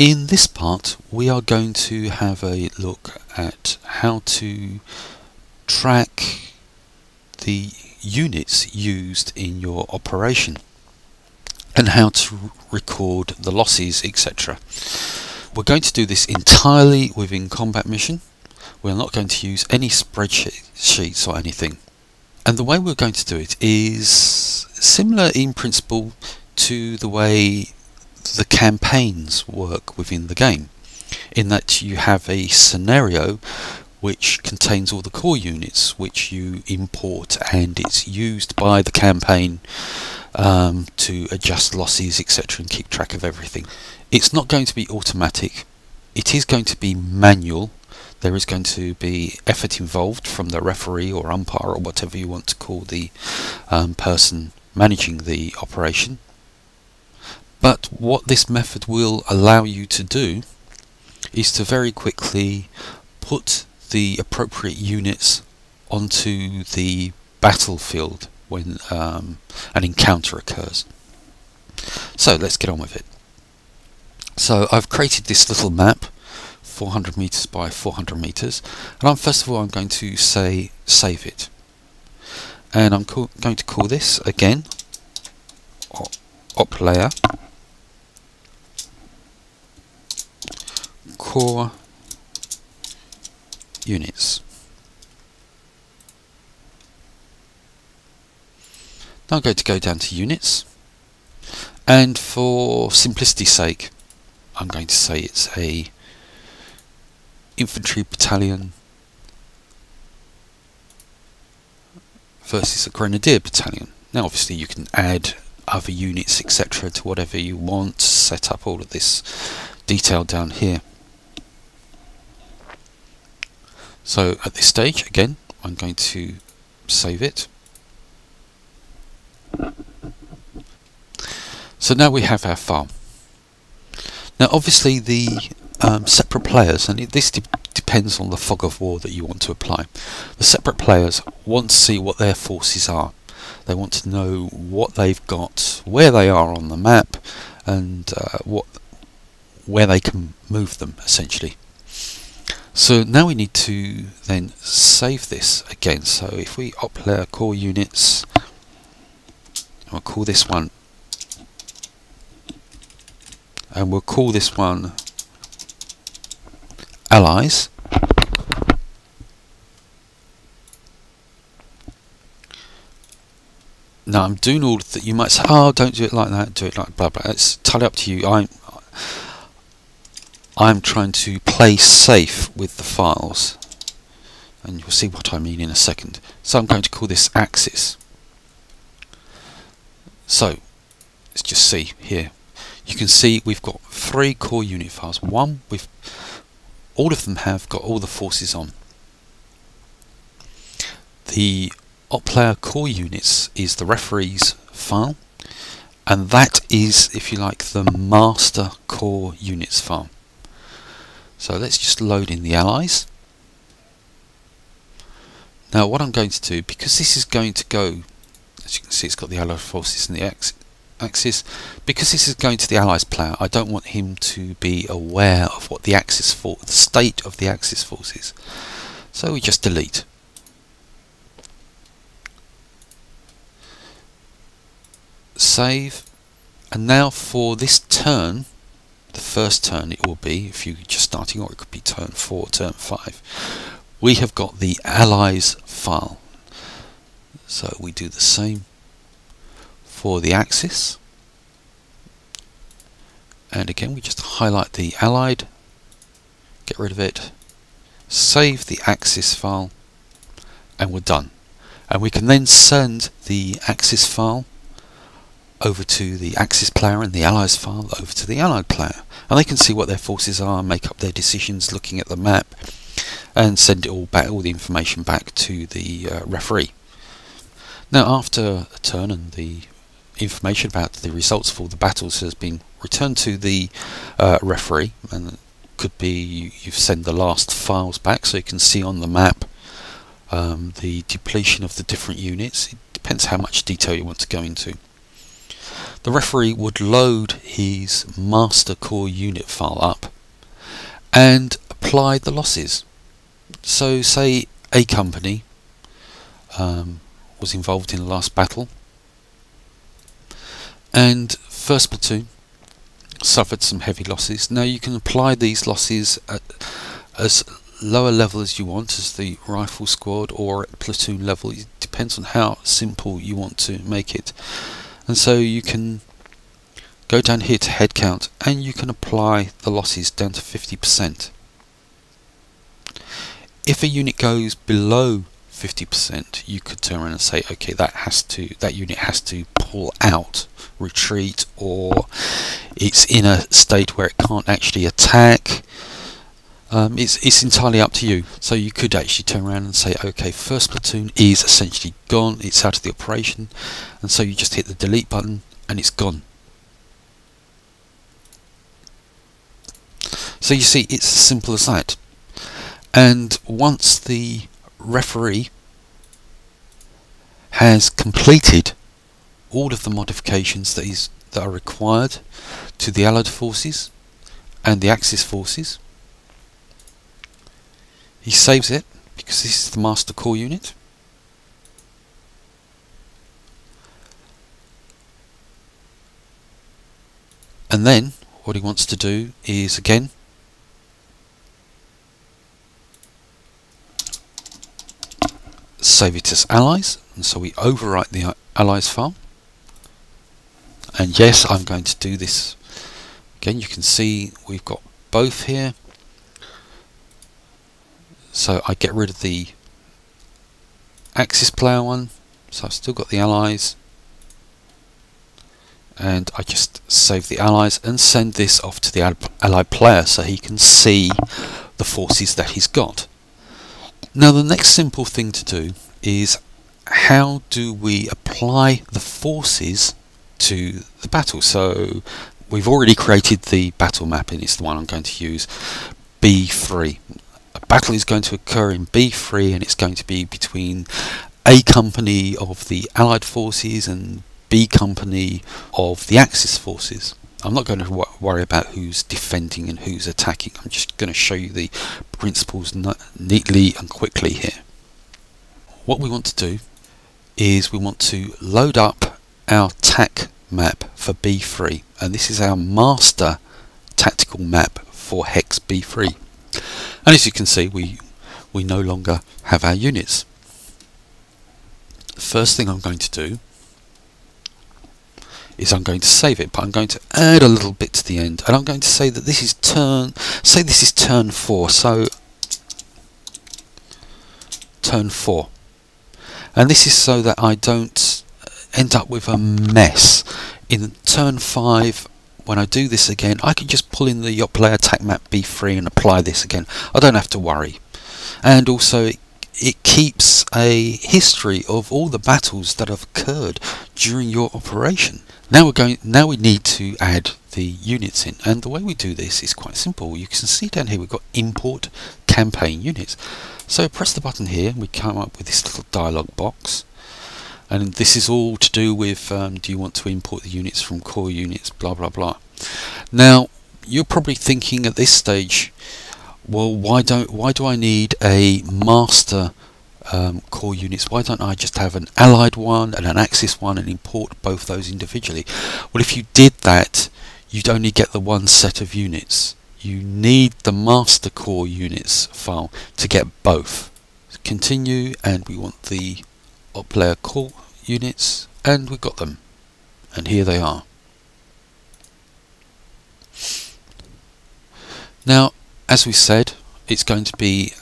In this part we are going to have a look at how to track the units used in your operation and how to record the losses, etc. We're going to do this entirely within Combat Mission. We're not going to use any spreadsheets or anything. And the way we're going to do it is similar in principle to the way the campaigns work within the game, in that you have a scenario which contains all the core units which you import, and it's used by the campaign to adjust losses, etc., and keep track of everything. It's not going to be automatic, it is going to be manual. There is going to be effort involved from the referee or umpire or whatever you want to call the person managing the operation. But what this method will allow you to do is to very quickly put the appropriate units onto the battlefield when an encounter occurs. So let's get on with it. So I've created this little map, 400 meters by 400 meters, and first of all I'm going to say save it, and I'm going to call this again op layer core units. Now I'm going to go down to units, and for simplicity's sake I'm going to say it's a infantry battalion versus a grenadier battalion. Now obviously you can add other units, etc., to whatever you want, set up all of this detail down here. So at this stage again I'm going to save it. So now we have our file. Now obviously the separate players, and this depends on the fog of war that you want to apply. The separate players want to see what their forces are. They want to know what they've got, where they are on the map, and where they can move them, essentially. So now we need to then save this again. So if we op layer core units, we'll call this one, and we'll call this one allies. Now I'm doing all that. You might say, oh, don't do it like that, do it like blah blah. It's entirely up to you. I'm trying to play safe with the files, and you'll see what I mean in a second. So I'm going to call this axis. So let's just see here. You can see we've got 3 core unit files. One with all of them have got all the forces on. The op layer core units is the referee's file, and that is, if you like, the master core units file. So let's just load in the allies. Now what I'm going to do, because this is going to go, as you can see it's got the allied forces in the axis, because this is going to the allies player, I don't want him to be aware of what the axis for the state of the axis forces. So we just delete. Save, and now for this turn, the first turn it will be, if you're just starting, or it could be turn 4, turn 5, we have got the allies file. So we do the same for the axis, and again we just highlight the allied, get rid of it, save the axis file, and we're done. And we can then send the axis file over to the axis player and the allies file over to the allied player, and they can see what their forces are, make up their decisions looking at the map, and send it all back, all the information back to the referee. Now after a turn and the information about the results of all the battles has been returned to the referee, and it could be you send the last files back so you can see on the map the depletion of the different units. It depends how much detail you want to go into. the referee would load his master core unit file up and apply the losses. So say a company was involved in the last battle, and first platoon suffered some heavy losses. Now you can apply these losses at as lower level as you want, as the rifle squad, or at platoon level. It depends on how simple you want to make it. And so you can go down here to head count and you can apply the losses down to 50%. If a unit goes below 50%, you could turn around and say, okay, that unit has to pull out, retreat, or it's in a state where it can't actually attack. It's entirely up to you. So you could actually turn around and say, okay, first platoon is essentially gone, it's out of the operation, and so you just hit the delete button and it's gone. So you see, it's as simple as that. And once the referee has completed all of the modifications that are required to the Allied forces and the Axis forces, he saves it, because this is the master core unit. And then what he wants to do is, again, save it as allies, and so we overwrite the allies file. And yes, I'm going to do this again. You can see we've got both here. So I get rid of the Axis player one, so I've still got the allies, and I just save the allies and send this off to the allied player so he can see the forces that he's got. Now the next simple thing to do is, how do we apply the forces to the battle? So we've already created the battle map, and it's the one I'm going to use, B3. A battle is going to occur in B3, and it's going to be between A company of the Allied forces and B company of the Axis forces. I'm not going to worry about who's defending and who's attacking. I'm just going to show you the principles neatly and quickly here. What we want to do is we want to load up our TAC map for B3, and this is our master tactical map for Hex B3. And as you can see, we no longer have our units. The first thing I'm going to do is I'm going to save it, but I'm going to add a little bit to the end, and I'm going to say that this is turn 4, so turn 4. And this is so that I don't end up with a mess. In turn 5, when I do this again, I can just pull in the yacht player attack map B3 and apply this again. I don't have to worry. And also it keeps a history of all the battles that have occurred during your operation. Now we need to add the units in, and the way we do this is quite simple. You can see down here we've got import campaign units. So press the button here and we come up with this little dialog box. And this is all to do with do you want to import the units from core units, blah blah blah. Now you're probably thinking at this stage, well, why do I need a master core units? Why don't I just have an allied one and an Axis one and import both those individually? Well, if you did that, you'd only get the one set of units. You need the master core units file to get both. Continue, and we want the op player core units, and we've got them, and here they are. Now, as we said, it's going to be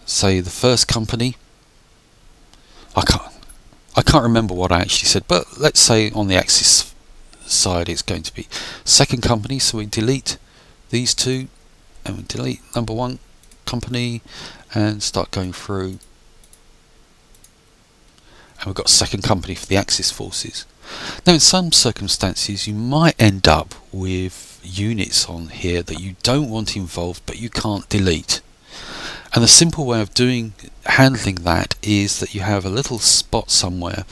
say the first company. I can't remember what I actually said, but let's say on the Axis side it's going to be second company, so we delete these two and we delete number 1 company and start going through, and we've got second company for the Axis forces. Now in some circumstances you might end up with units on here that you don't want involved but you can't delete, and the simple way of handling that is that you have a little spot somewhere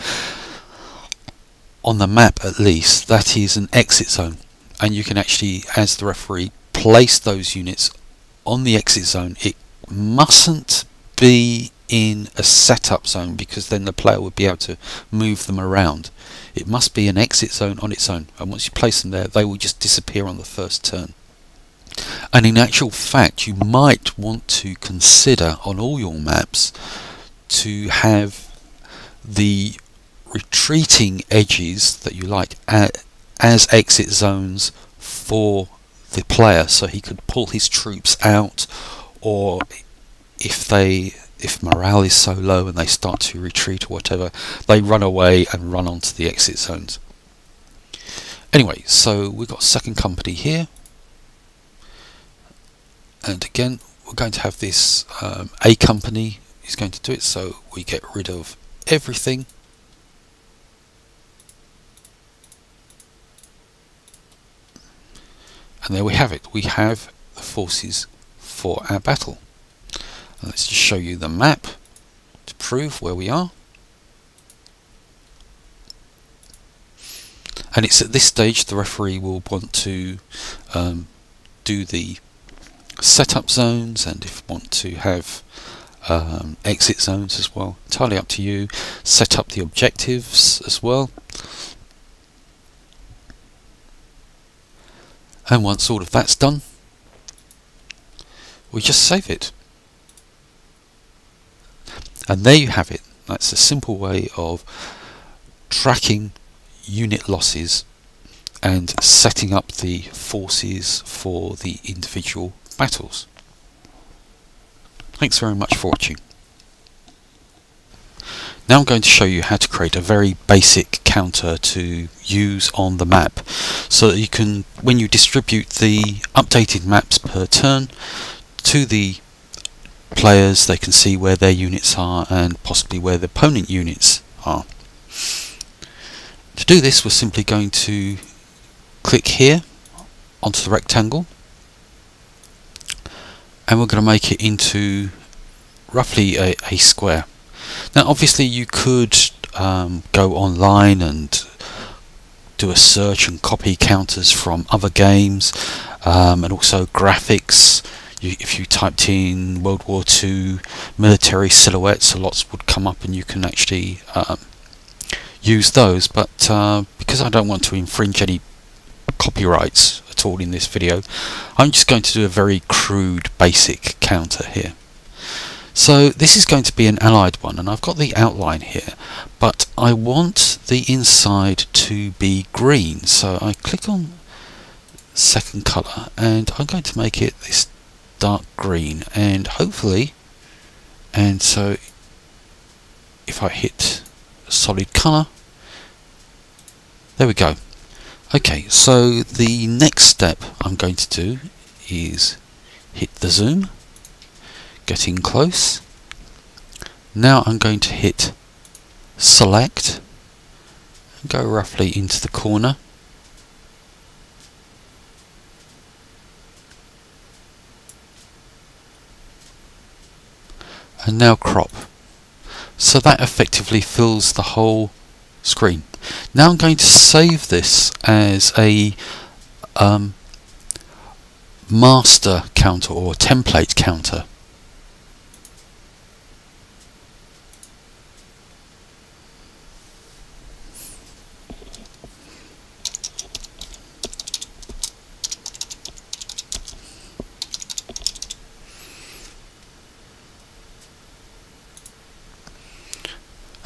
on the map at least, that is an exit zone, and you can actually, as the referee, place those units on the exit zone. It mustn't be in a setup zone, because then the player would be able to move them around. It must be an exit zone on its own, and once you place them there, they will just disappear on the first turn. And in actual fact, you might want to consider on all your maps to have the retreating edges that you like as exit zones for the player, so he could pull his troops out, or if morale is so low and they start to retreat or whatever, they run away and run onto the exit zones. Anyway, so we've got second company here, and again we're going to have this A company is going to do it, so we get rid of everything. And there we have it. We have the forces for our battle. And let's just show you the map to prove where we are. And it's at this stage the referee will want to do the setup zones, and if you want to have exit zones as well, entirely up to you. Set up the objectives as well. And once all of that's done, we just save it. And there you have it. That's a simple way of tracking unit losses and setting up the forces for the individual battles. Thanks very much for watching. Now I'm going to show you how to create a very basic counter to use on the map, so that you can, when you distribute the updated maps per turn to the players, they can see where their units are and possibly where the opponent units are. To do this, we're simply going to click here onto the rectangle, and we're going to make it into roughly a square. Now obviously you could go online and do a search and copy counters from other games, and also graphics. If you typed in World War II military silhouettes, lots would come up and you can actually use those, but because I don't want to infringe any copyrights at all in this video, I'm just going to do a very crude basic counter here. So this is going to be an allied one, and I've got the outline here, but I want the inside to be green, so I click on second colour and I'm going to make it this dark green, and hopefully, and so if I hit solid colour, there we go. Okay, so the next step I'm going to do is hit the zoom, getting close. Now I'm going to hit select and go roughly into the corner. And now crop. So that effectively fills the whole screen. Now I'm going to save this as a master counter or template counter.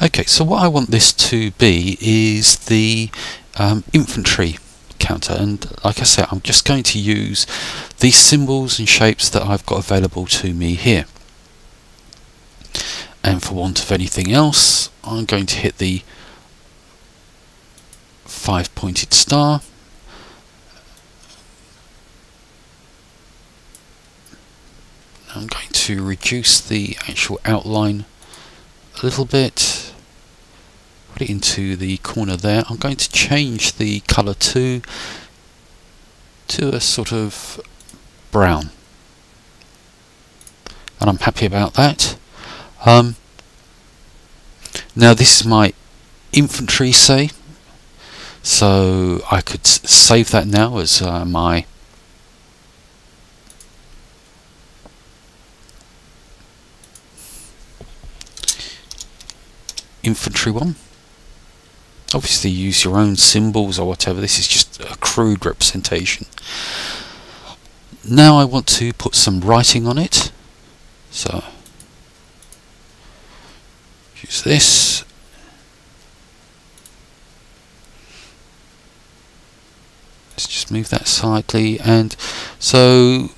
Okay, so what I want this to be is the infantry counter, and like I said, I'm just going to use these symbols and shapes that I've got available to me here. And for want of anything else, I'm going to hit the 5-pointed star. I'm going to reduce the actual outline a little bit. Put it into the corner there. I'm going to change the colour to a sort of brown, and I'm happy about that. Now this is my infantry, say, So I could save that now as my infantry one. Obviously use your own symbols or whatever, this is just a crude representation. Now I want to put some writing on it, so use this. Let's just move that slightly, and so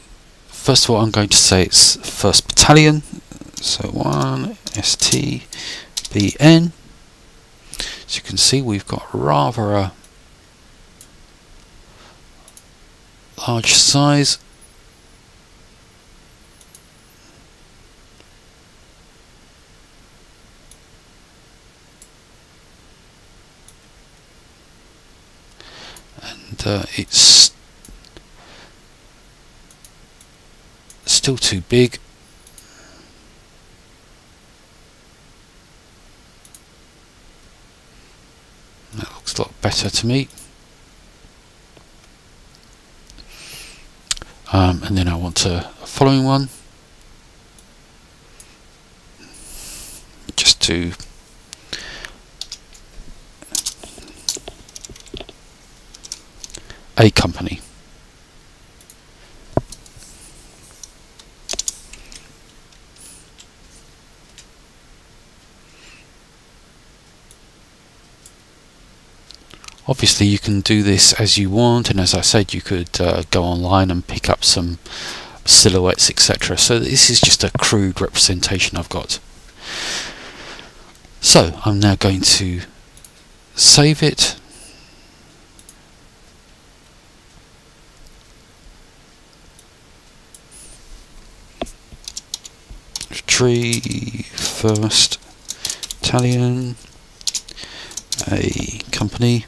first of all I'm going to say it's 1st Battalion, so 1 STBN. As you can see, we've got rather a large size. And it's still too big. That looks a lot better to me. And then I want a following one, just to a company. Obviously you can do this as you want, and as I said, you could go online and pick up some silhouettes, etc. So this is just a crude representation I've got. So I'm now going to save it. Tree, 1st Battalion, a company,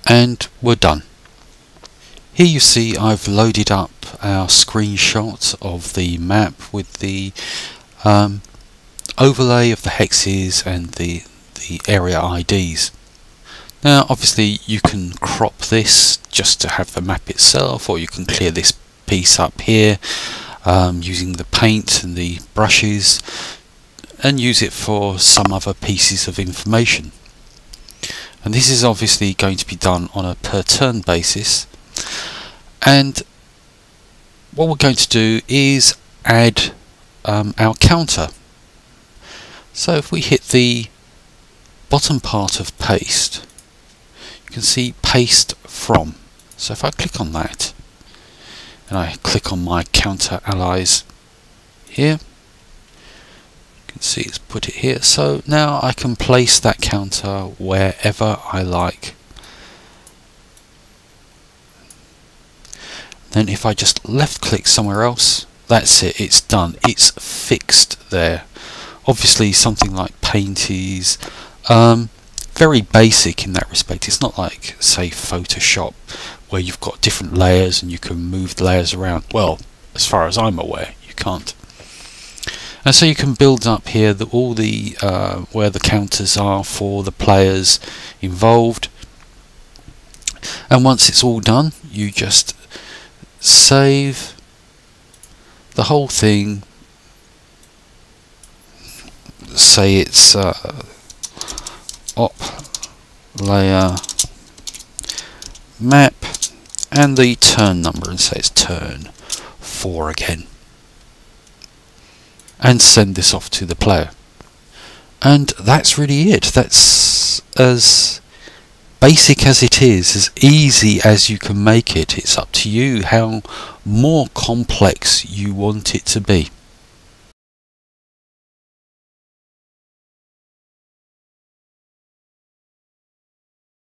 and we're done. Here you see I've loaded up our screenshot of the map with the overlay of the hexes and the area IDs. Now obviously you can crop this just to have the map itself, or you can clear this piece up here using the paint and the brushes and use it for some other pieces of information. And this is obviously going to be done on a per turn basis, and what we're going to do is add our counter. So if we hit the bottom part of paste, you can see paste from. So if I click on that and I click on my counter allies here, you can see it's put it here. So now I can place that counter wherever I like. Then if I just left click somewhere else, that's it, it's done, it's fixed there. Obviously something like paint is very basic in that respect. It's not like, say, Photoshop, where you've got different layers and you can move the layers around. Well, as far as I'm aware, you can't. And so you can build up here all the where the counters are for the players involved. And once it's all done, you just save the whole thing. Say it's op layer map and the turn number, and say it's turn 4 again, and send this off to the player. And that's really it. That's as basic as it is, as easy as you can make it. It's up to you how more complex you want it to be.